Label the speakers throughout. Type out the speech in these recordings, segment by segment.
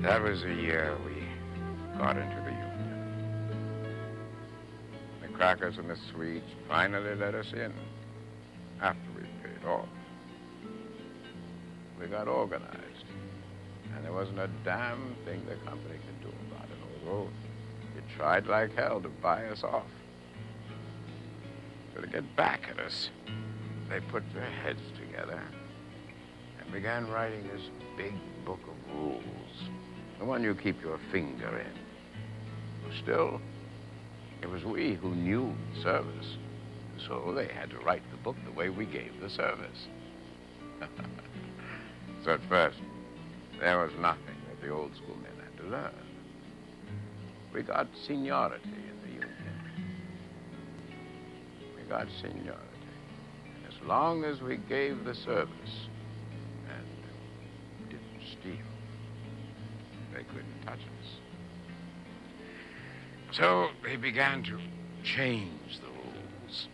Speaker 1: That was the year we got into the Union. The crackers and the sweets finally let us in after we paid off. We got organized, and there wasn't a damn thing the company could do about it, although it tried like hell to buy us off. So to get back at us, they put their heads together and began writing this big book of rules, the one you keep your finger in. Still, it was we who knew the service, so they had to write the book the way we gave the service. So at first, there was nothing that the old school men had to learn. We got seniority in the Union. We got seniority. And as long as we gave the service and didn't steal, they couldn't touch us. So they began to change the rules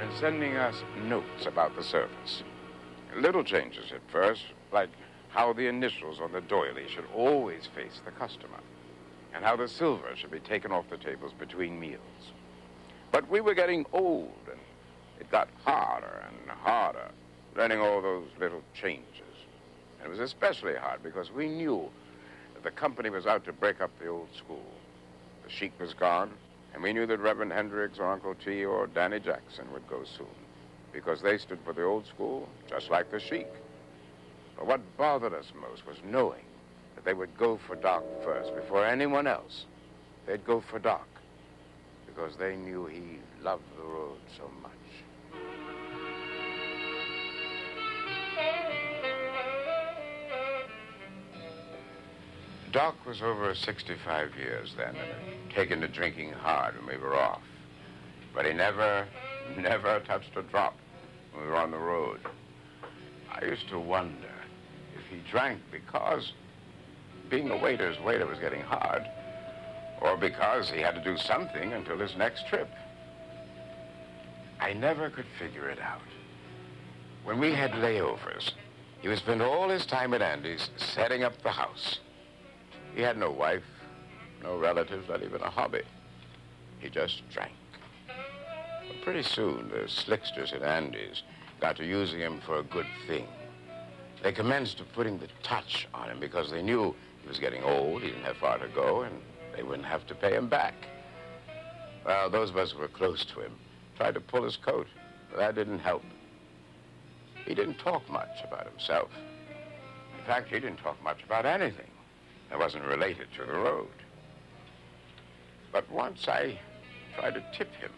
Speaker 1: and sending us notes about the service. Little changes at first, like how the initials on the doily should always face the customer and how the silver should be taken off the tables between meals. But we were getting old, and it got harder and harder, learning all those little changes. And it was especially hard because we knew that the company was out to break up the old school. The Sheik was gone, and we knew that Reverend Hendricks or Uncle T or Danny Jackson would go soon, because they stood for the old school, just like the Sheik. But what bothered us most was knowing that they would go for Doc first, before anyone else. They'd go for Doc, because they knew he loved the road so much. Doc was over 65 years then, and had taken to drinking hard when we were off. But he never touched a drop when we were on the road. I used to wonder if he drank because being a waiter's waiter was getting hard, or because he had to do something until his next trip. I never could figure it out. When we had layovers, he would spend all his time at Andy's setting up the house. He had no wife, no relatives, not even a hobby. He just drank. But pretty soon, the slicksters at Andy's got to using him for a good thing. They commenced to putting the touch on him because they knew he was getting old, he didn't have far to go, and they wouldn't have to pay him back. Well, those of us who were close to him tried to pull his coat, but that didn't help. He didn't talk much about himself. In fact, he didn't talk much about anything that wasn't related to the road. But once I tried to tip him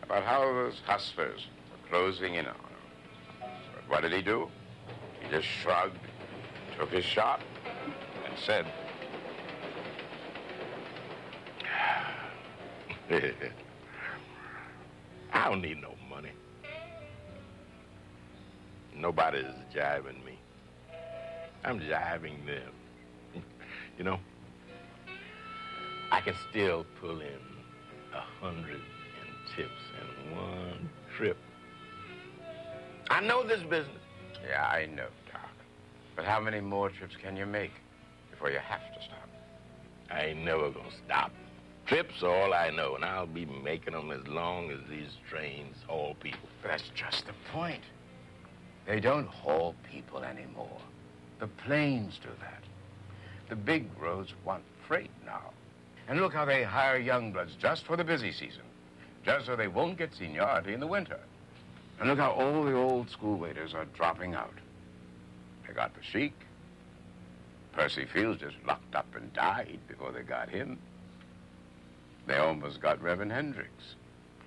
Speaker 1: about how those hustlers were closing in on him. But what did he do? He just shrugged, took his shot, and said,
Speaker 2: I don't need no money. Nobody's jiving me. I'm jiving them. You know, I can still pull in 100 in tips in one trip. I know this business.
Speaker 1: Yeah, I know, Doc. But how many more trips can you make before you have to stop?
Speaker 2: I ain't never gonna stop. Trips are all I know, and I'll be making them as long as these trains haul people.
Speaker 1: But that's just the point. They don't haul people anymore. The planes do that. The big roads want freight now. And look how they hire young bloods just for the busy season, just so they won't get seniority in the winter. And look how all the old school waiters are dropping out. They got the Sheik. Percy Fields just locked up and died before they got him. They almost got Reverend Hendricks.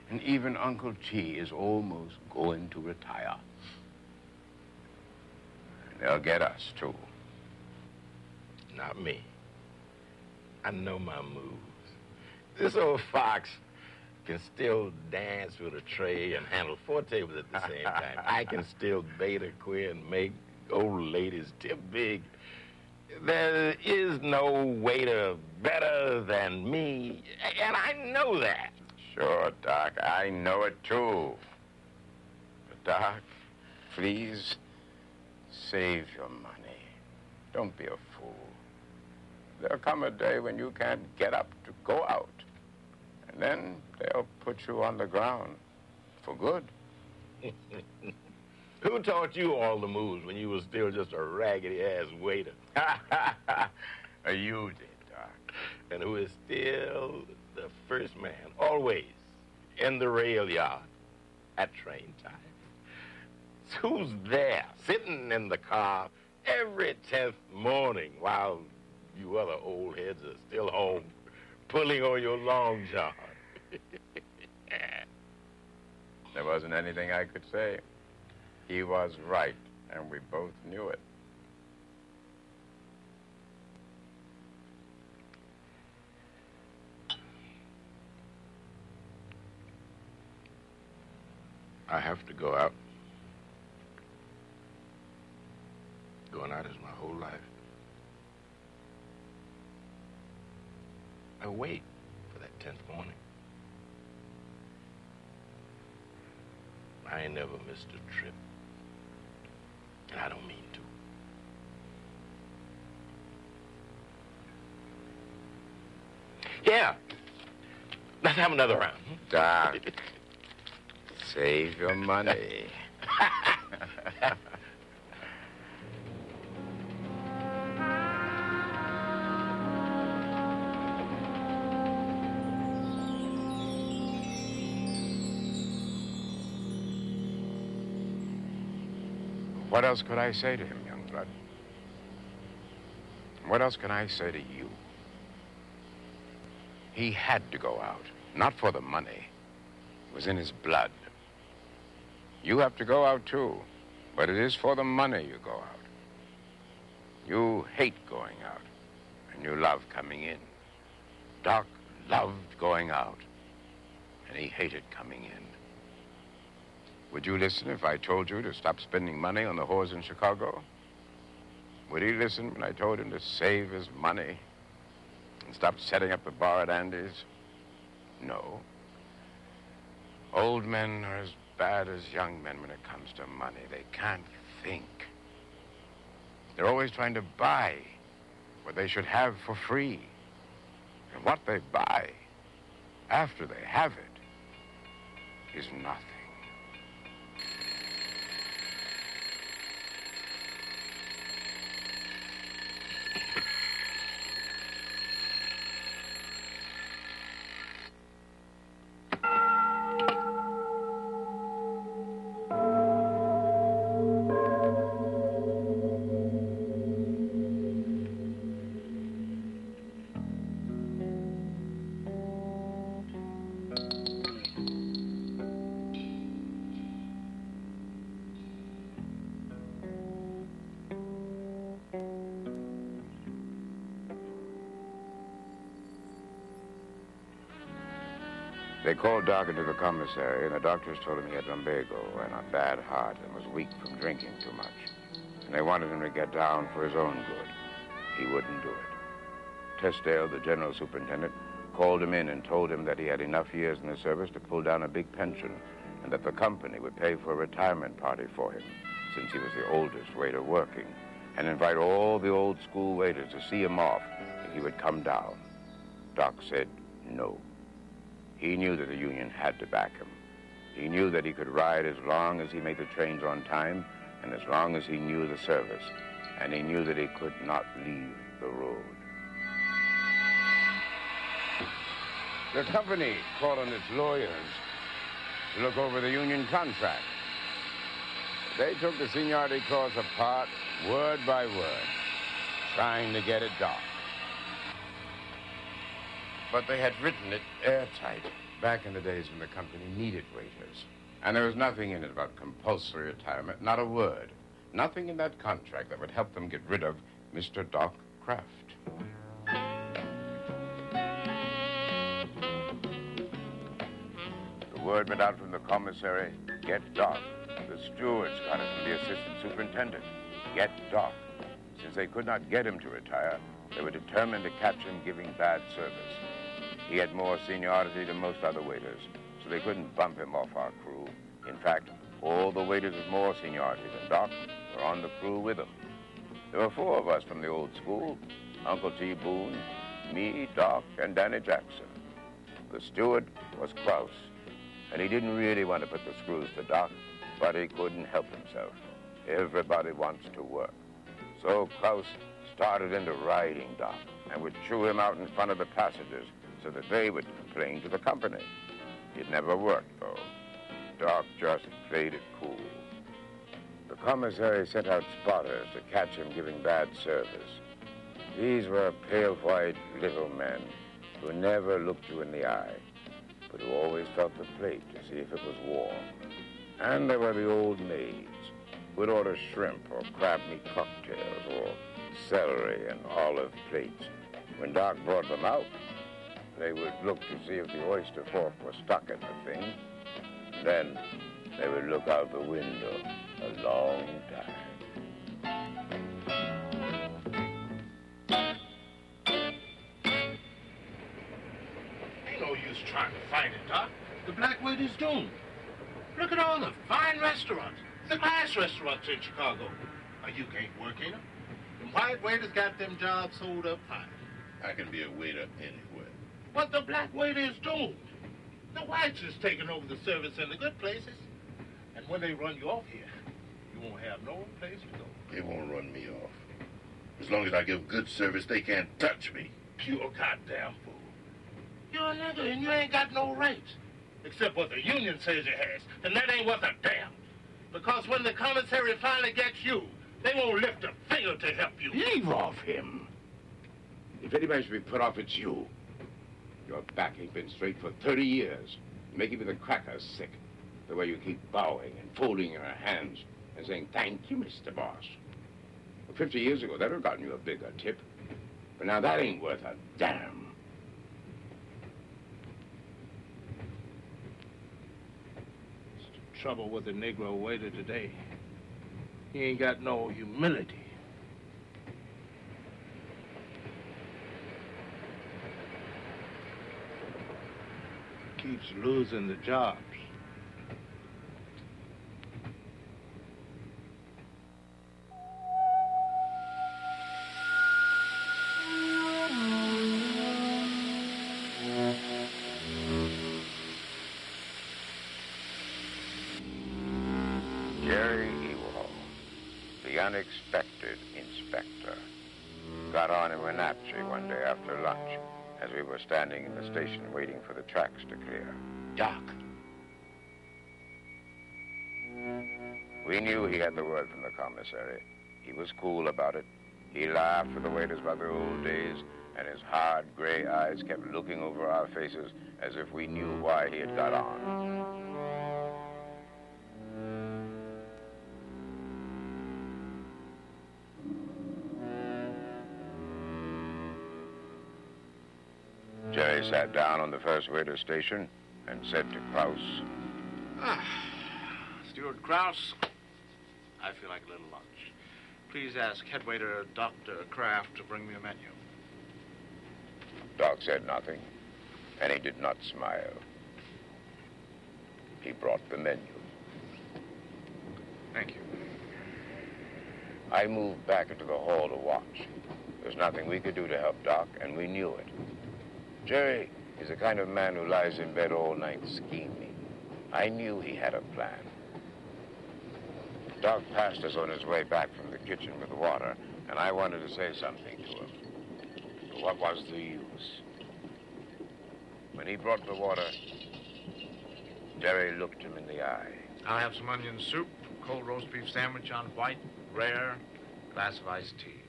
Speaker 1: And even Uncle T is almost going to retire. And they'll get us, too.
Speaker 2: Not me. I know my moves. This old fox can still dance with a tray and handle 4 tables at the same time. I can still bait a queer and make old ladies tip big. There is no waiter better than me, and I know that.
Speaker 1: Sure, Doc, I know it too. But, Doc, please save your money. Don't be a fool. there'll come a day when you can't get up to go out. And then they'll put you on the ground for good.
Speaker 2: Who taught you all the moves when you was still just a raggedy-ass waiter?
Speaker 1: You did, Doc.
Speaker 2: And who is still the first man, always, in the rail yard at train time. Who's there, sitting in the car every 10th morning while you other old heads are still home, pulling on your long john?
Speaker 1: There wasn't anything I could say. He was right, and we both knew it.
Speaker 2: I have to go out. Going out is my whole life. I wait for that 10th morning. I ain't never missed a trip. And I don't mean to. Yeah. Let's have another round.
Speaker 1: Doc, save your money. What else could I say to him, young blood? What else can I say to you? He had to go out, not for the money. It was in his blood. You have to go out, too, but it is for the money you go out. You hate going out, and you love coming in. Doc loved going out, and he hated coming in. Would you listen if I told you to stop spending money on the whores in Chicago? Would he listen when I told him to save his money and stop setting up the bar at Andy's? No. Old men are as bad as young men when it comes to money. They can't think. They're always trying to buy what they should have for free. And what they buy after they have it is nothing. They called Doc into the commissary, and the doctors told him he had lumbago and a bad heart and was weak from drinking too much. And they wanted him to get down for his own good. He wouldn't do it. Tesdale, the general superintendent, called him in and told him that he had enough years in the service to pull down a big pension and that the company would pay for a retirement party for him, since he was the oldest waiter working, and invite all the old school waiters to see him off if he would come down. Doc said no. He knew that the union had to back him. He knew that he could ride as long as he made the trains on time and as long as he knew the service. And he knew that he could not leave the road. The company called on its lawyers to look over the union contract. They took the seniority clause apart, word by word, trying to get it dark. But they had written it airtight back in the days when the company needed waiters. And there was nothing in it about compulsory retirement, not a word. Nothing in that contract that would help them get rid of Mr. Doc Kraft. The word went out from the commissary, get Doc. The stewards got it from the assistant superintendent, get Doc. Since they could not get him to retire, they were determined to catch him giving bad service. He had more seniority than most other waiters, so they couldn't bump him off our crew. In fact, all the waiters with more seniority than Doc were on the crew with him. There were 4 of us from the old school. Uncle T. Boone, me, Doc, and Danny Jackson. The steward was Klaus, and he didn't really want to put the screws to Doc, but he couldn't help himself. Everybody wants to work. So Klaus started into riding Doc and would chew him out in front of the passengers so that they would complain to the company. It never worked, though. Doc just played it cool. The commissary sent out spotters to catch him giving bad service. These were pale-white little men who never looked you in the eye, but who always felt the plate to see if it was warm. And there were the old maids who would order shrimp or crab meat cocktails or celery and olive plates. When Doc brought them out, they would look to see if the oyster fork was stuck in the thing. Then they would look out the window a long time.
Speaker 3: Ain't no use trying to fight it, Doc. The black waiter's doomed. Look at all the fine restaurants, the glass restaurants in Chicago. Now, you can't work in them. The white waiters got them jobs sold up fine.
Speaker 4: I can be a waiter anywhere.
Speaker 3: But the black waiter is doomed. The whites is taking over the service in the good places. And when they run you off here, you won't have no place to go.
Speaker 4: They won't run me off. As long as I give good service, they can't touch me.
Speaker 3: Pure goddamn fool. You're a nigger and you ain't got no rights. Except what the union says it has. And that ain't worth a damn. Because when the commissary finally gets you, they won't lift a finger to help you.
Speaker 1: Leave off him. If anybody should be put off, it's you. Your back ain't been straight for 30 years. You make even the crackers sick. The way you keep bowing and folding your hands and saying, thank you, Mr. Boss. Well, 50 years ago, that would have gotten you a bigger tip. But now that ain't worth a damn.
Speaker 3: Trouble with the Negro waiter today. He ain't got no humility. Keeps losing the jobs.
Speaker 1: Unexpected inspector got on in Wenatchee one day after lunch as we were standing in the station waiting for the tracks to clear. Doc. We knew he had the word from the commissary. He was cool about it. He laughed with the waiters about the old days, and his hard gray eyes kept looking over our faces as if we knew why he had got on. Jerry sat down on the first waiter station and said to Klaus,
Speaker 5: Steward Kraus, I feel like a little lunch. Please ask head waiter Dr. Kraft to bring me a menu.
Speaker 1: Doc said nothing, and he did not smile. He brought the menu.
Speaker 5: Thank you.
Speaker 1: I moved back into the hall to watch. There's nothing we could do to help Doc, and we knew it. Jerry is the kind of man who lies in bed all night scheming. I knew he had a plan. Doc passed us on his way back from the kitchen with the water, and I wanted to say something to him. But what was the use? When he brought the water, Jerry looked him in the eye.
Speaker 5: I'll have some onion soup, cold roast beef sandwich on white, rare, glass of iced tea.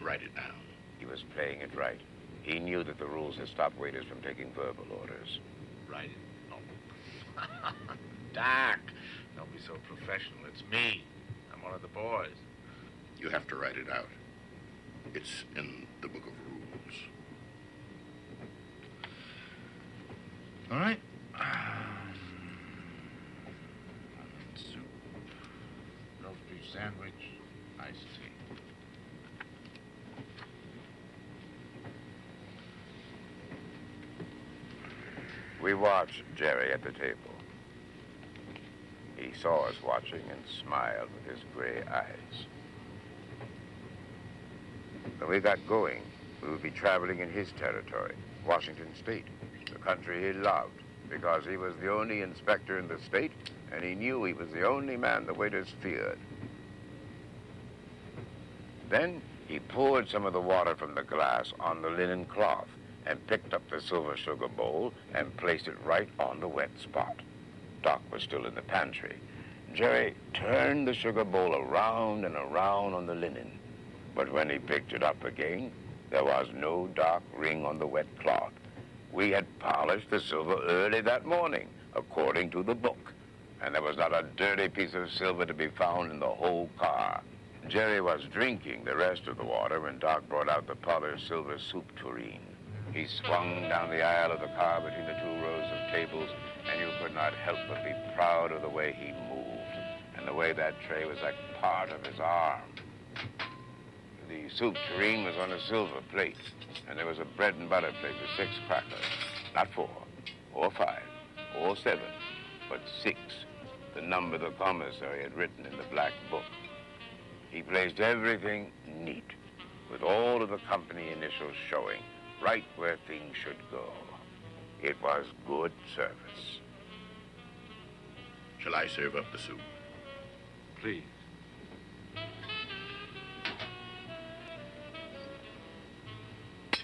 Speaker 4: Write it down.
Speaker 1: He was playing it right. He knew that the rules had stopped waiters from taking verbal orders.
Speaker 5: Write it? No. Doc, don't be so professional. It's me. I'm one of the boys.
Speaker 4: You have to write it out. It's in the book of rules.
Speaker 5: All right. Soup, roast beef sandwich, iced tea.
Speaker 1: We watched Jerry at the table. He saw us watching and smiled with his gray eyes. When we got going, we would be traveling in his territory, Washington State, the country he loved, because he was the only inspector in the state, and he knew he was the only man the waiters feared. Then he poured some of the water from the glass on the linen cloth and picked up the silver sugar bowl and placed it right on the wet spot. Doc was still in the pantry. Jerry turned the sugar bowl around and around on the linen. But when he picked it up again, there was no dark ring on the wet cloth. We had polished the silver early that morning, according to the book. And there was not a dirty piece of silver to be found in the whole car. Jerry was drinking the rest of the water when Doc brought out the polished silver soup tureen. He swung down the aisle of the car between the two rows of tables, and you could not help but be proud of the way he moved, and the way that tray was like part of his arm. The soup tureen was on a silver plate, and there was a bread and butter plate with 6 crackers. Not 4, or 5, or 7, but 6, the number the commissary had written in the black book. He placed everything neat, with all of the company initials showing, right where things should go. It was good service.
Speaker 4: Shall I serve up the soup?
Speaker 5: Please.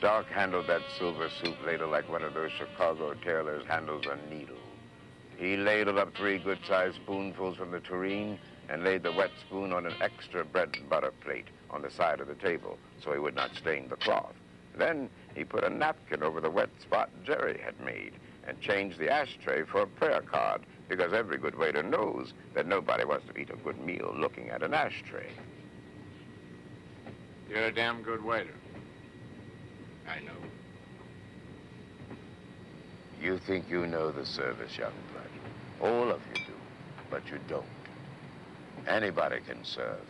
Speaker 1: Doc handled that silver soup ladle like one of those Chicago tailors handles a needle. He ladled up 3 good-sized spoonfuls from the tureen and laid the wet spoon on an extra bread and butter plate on the side of the table so he would not stain the cloth. Then he put a napkin over the wet spot Jerry had made and changed the ashtray for a prayer card, because every good waiter knows that nobody wants to eat a good meal looking at an ashtray.
Speaker 5: You're a damn good waiter.
Speaker 4: I know.
Speaker 1: You think you know the service, young blood. All of you do, but you don't. Anybody can serve,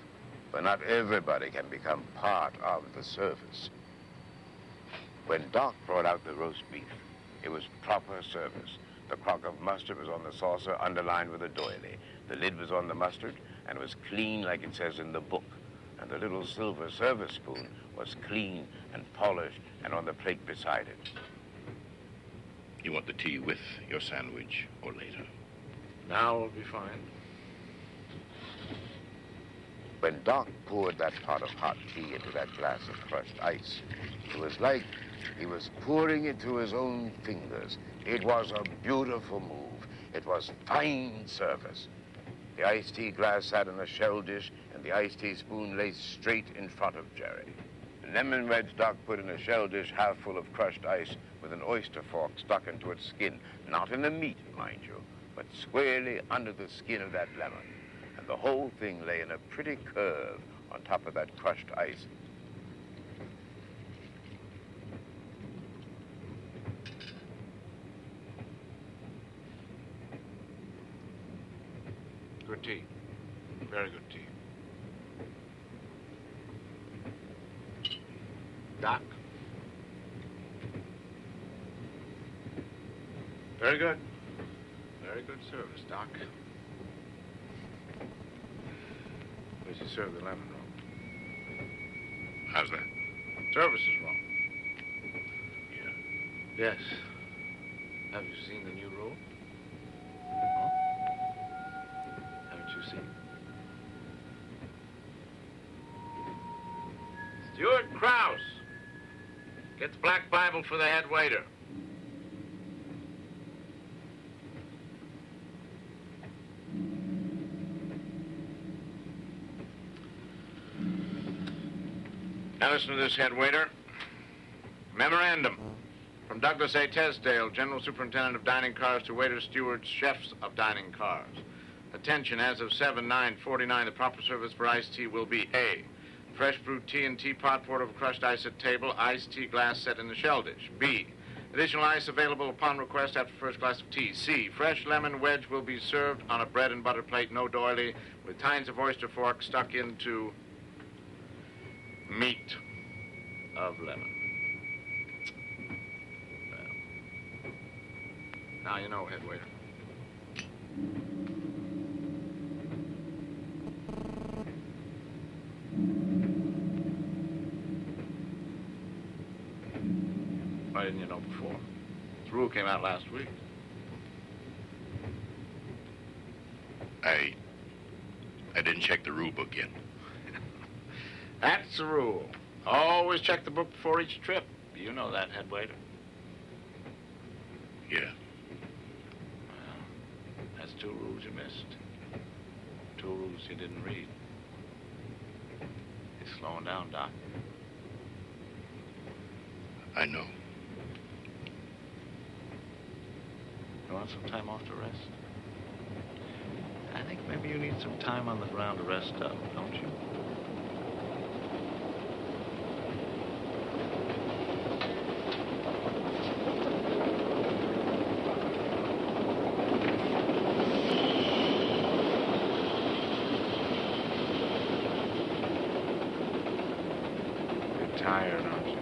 Speaker 1: but not everybody can become part of the service. When Doc brought out the roast beef, it was proper service. The crock of mustard was on the saucer, underlined with a doily. The lid was on the mustard and was clean like it says in the book. And the little silver service spoon was clean and polished and on the plate beside it.
Speaker 4: You want the tea with your sandwich or later?
Speaker 5: Now will be fine.
Speaker 1: When Doc poured that pot of hot tea into that glass of crushed ice, it was like he was pouring it through his own fingers. It was a beautiful move. It was fine service. The iced tea glass sat in a shell dish, and the iced tea spoon lay straight in front of Jerry. The lemon wedge Doc put in a shell dish half full of crushed ice with an oyster fork stuck into its skin. Not in the meat, mind you, but squarely under the skin of that lemon. And the whole thing lay in a pretty curve on top of that crushed ice.
Speaker 5: Good tea. Very good tea. Doc? Very good. Very good service, Doc. Where's he serve the lemon roll?
Speaker 4: How's that?
Speaker 5: Service is wrong.
Speaker 4: Yeah.
Speaker 5: Yes. Have you seen the new rule? Huh? Haven't you seen? Stuart Krause. Get the Black Bible for the head waiter. Now listen to this, head waiter. Memorandum from Douglas A. Tesdale, General Superintendent of Dining Cars, to waiters, stewards, chefs of dining cars. Attention, as of 7/9/49, the proper service for iced tea will be A, fresh brewed tea and teapot poured over crushed ice at table, iced tea glass set in the shell dish. B, additional ice available upon request after first glass of tea. C, fresh lemon wedge will be served on a bread and butter plate, no doily, with tines of oyster fork stuck into meat of lemon. Well, now you know, head waiter. Why didn't you know before? This rule came out last week.
Speaker 4: I didn't check the rule book yet.
Speaker 5: That's the rule. Always check the book before each trip. You know that, head waiter.
Speaker 4: Yeah.
Speaker 5: Well, that's 2 rules you missed. 2 rules you didn't read. You're slowing down, Doc.
Speaker 4: I know.
Speaker 5: You want some time off to rest? I think maybe you need some time on the ground to rest up, don't you? You're tired, aren't you?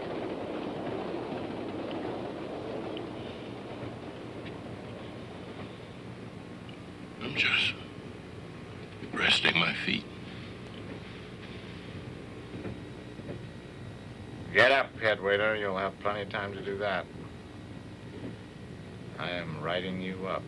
Speaker 4: I'm just resting my feet.
Speaker 5: Get up, head waiter. You'll have plenty of time to do that. I am writing you up.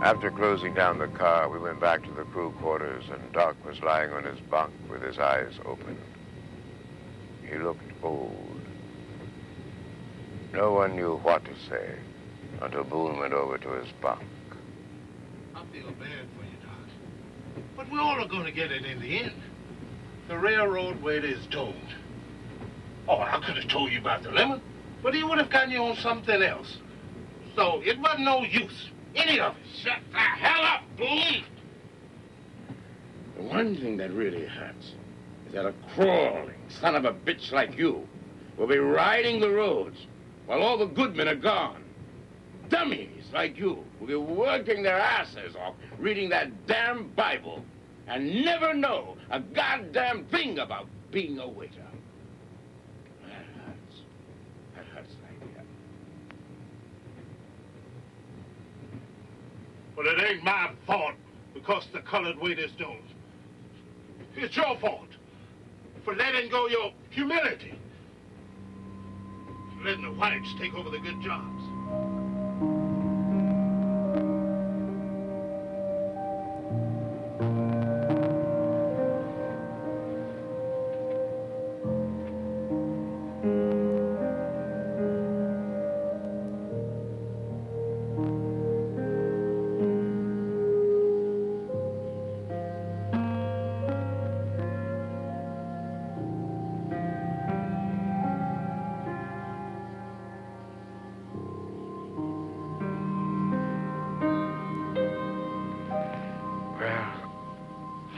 Speaker 1: After closing down the car, we went back to the crew quarters, and Doc was lying on his bunk with his eyes open. He looked old. No one knew what to say until Boone went over to his bunk.
Speaker 3: I feel bad for you, Doc. But we all are going to get it in the end. The railroad waiter is doomed. Oh, I could have told you about the lemon, but he would have gotten you on something else. So it wasn't no use. Any of it.
Speaker 2: Shut the hell up, Boone! The one thing that really hurts is that a crawling son of a bitch like you will be riding the roads while all the good men are gone. Dummies like you will be working their asses off reading that damn Bible and never know a goddamn thing about being a waiter. That hurts. That hurts like that.
Speaker 3: But it ain't my fault because the colored waiter's doomed. It's your fault for letting go your humility. For letting the whites take over the good jobs.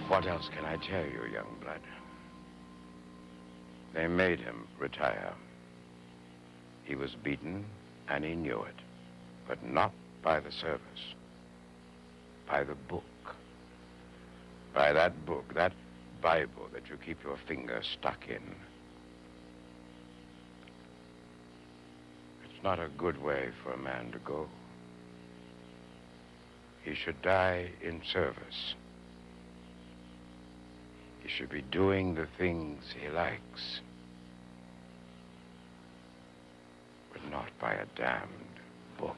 Speaker 1: What else can I tell you, young blood? They made him retire. He was beaten, and he knew it. But not by the service. By the book. By that book, that Bible that you keep your finger stuck in. It's not a good way for a man to go. He should die in service. He should be doing the things he likes, but not by a damned book.